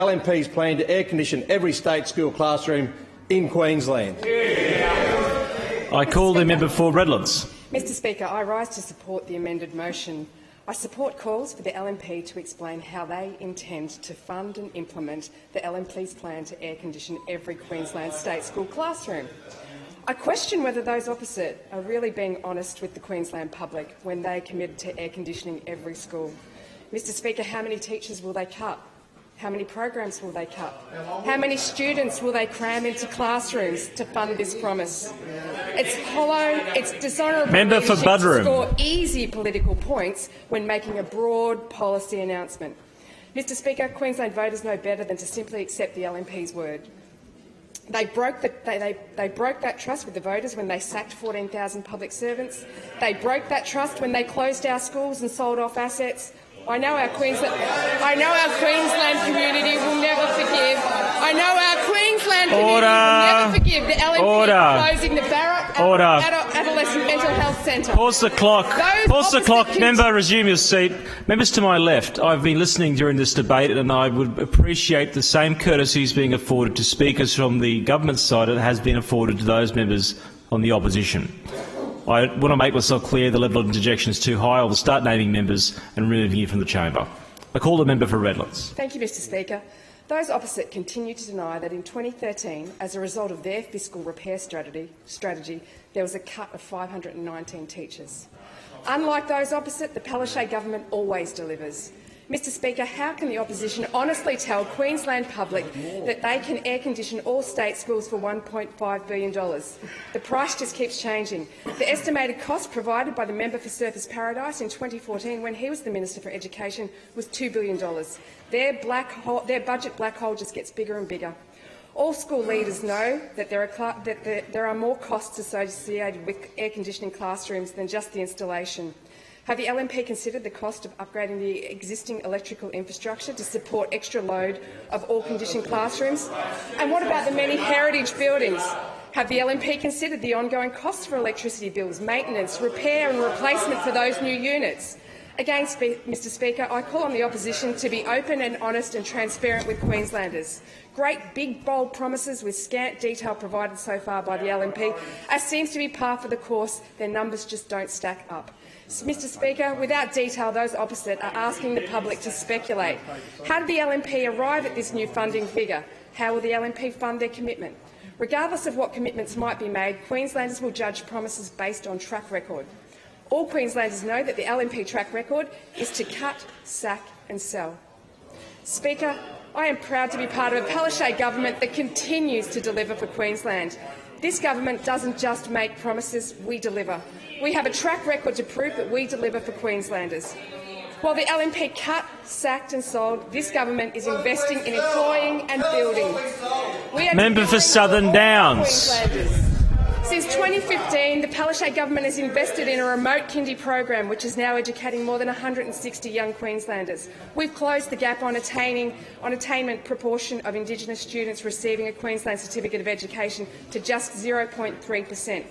LNP's plan to air condition every state school classroom in Queensland. I call the member for Redlands. Mr Speaker, I rise to support the amended motion. I support calls for the LNP to explain how they intend to fund and implement the LNP's plan to air condition every Queensland state school classroom. I question whether those opposite are really being honest with the Queensland public when they committed to air conditioning every school. Mr Speaker, how many teachers will they cut? How many programs will they cut? How many students will they cram into classrooms to fund this promise? It's hollow, it's dishonourable Member for to Buderim. score easy political points when making a broad policy announcement. Mr Speaker, Queensland voters know better than to simply accept the LNP's word. They broke that trust with the voters when they sacked 14,000 public servants. They broke that trust when they closed our schools and sold off assets. I know our Queensland community will never forgive. I know our Queensland community will never forgive the LNP closing the Barra Adolescent Mental Health Centre. Pause the clock. Pause the clock. Member, resume your seat. Members to my left, I've been listening during this debate and I would appreciate the same courtesies being afforded to speakers from the government side that has been afforded to those members on the opposition. I want to make myself clear the level of interjection is too high. I will start naming members and removing you from the chamber. I call the member for Redlands. Thank you, Mr Speaker. Those opposite continue to deny that in 2013, as a result of their fiscal repair strategy, there was a cut of 519 teachers. Unlike those opposite, the Palaszczuk government always delivers. Mr Speaker, how can the opposition honestly tell Queensland public that they can air condition all state schools for $1.5 billion? The price just keeps changing. The estimated cost provided by the member for Surfers Paradise in 2014, when he was the Minister for Education, was $2 billion. Their budget black hole just gets bigger and bigger. All school leaders know that there are more costs associated with air conditioning classrooms than just the installation. Have the LNP considered the cost of upgrading the existing electrical infrastructure to support extra load of all-conditioned classrooms? And what about the many heritage buildings? Have the LNP considered the ongoing costs for electricity bills, maintenance, repair and replacement for those new units? Again, Mr Speaker, I call on the opposition to be open and honest and transparent with Queenslanders. Great big bold promises with scant detail provided so far by the LNP, as seems to be par for the course, their numbers just don't stack up. Mr Speaker, without detail, those opposite are asking the public to speculate. How did the LNP arrive at this new funding figure? How will the LNP fund their commitment? Regardless of what commitments might be made, Queenslanders will judge promises based on track record. All Queenslanders know that the LNP track record is to cut, sack and sell. Speaker, I am proud to be part of a Palaszczuk government that continues to deliver for Queensland. This government doesn't just make promises, we deliver. We have a track record to prove that we deliver for Queenslanders. While the LNP cut, sacked and sold, this government is investing in employing and building. Member for Southern Downs. Since 2015, the Palaszczuk government has invested in a remote kindy program which is now educating more than 160 young Queenslanders. We've closed the gap on attainment proportion of Indigenous students receiving a Queensland Certificate of Education to just 0.3%.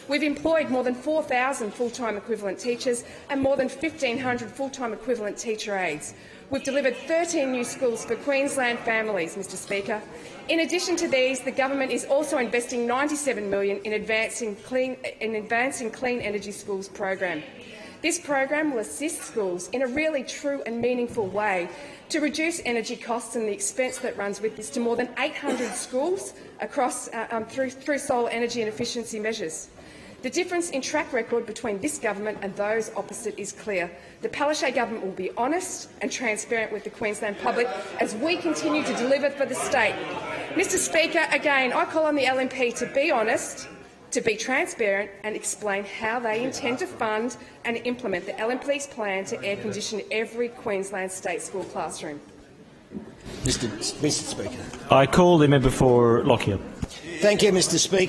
We've employed more than 4,000 full-time equivalent teachers and more than 1,500 full-time equivalent teacher aides. We've delivered 13 new schools for Queensland families, Mr Speaker. In addition to these, the government is also investing $97 million in advancing Clean Energy Schools program. This program will assist schools in a really true and meaningful way to reduce energy costs and the expense that runs with this to more than 800 schools across through solar energy and efficiency measures. The difference in track record between this government and those opposite is clear. The Palaszczuk government will be honest and transparent with the Queensland public as we continue to deliver for the state. Mr Speaker, again, I call on the LNP to be honest, to be transparent and explain how they intend to fund and implement the LNP's plan to air condition every Queensland state school classroom. Mr Speaker. I call the member for Lockyer. Thank you, Mr Speaker.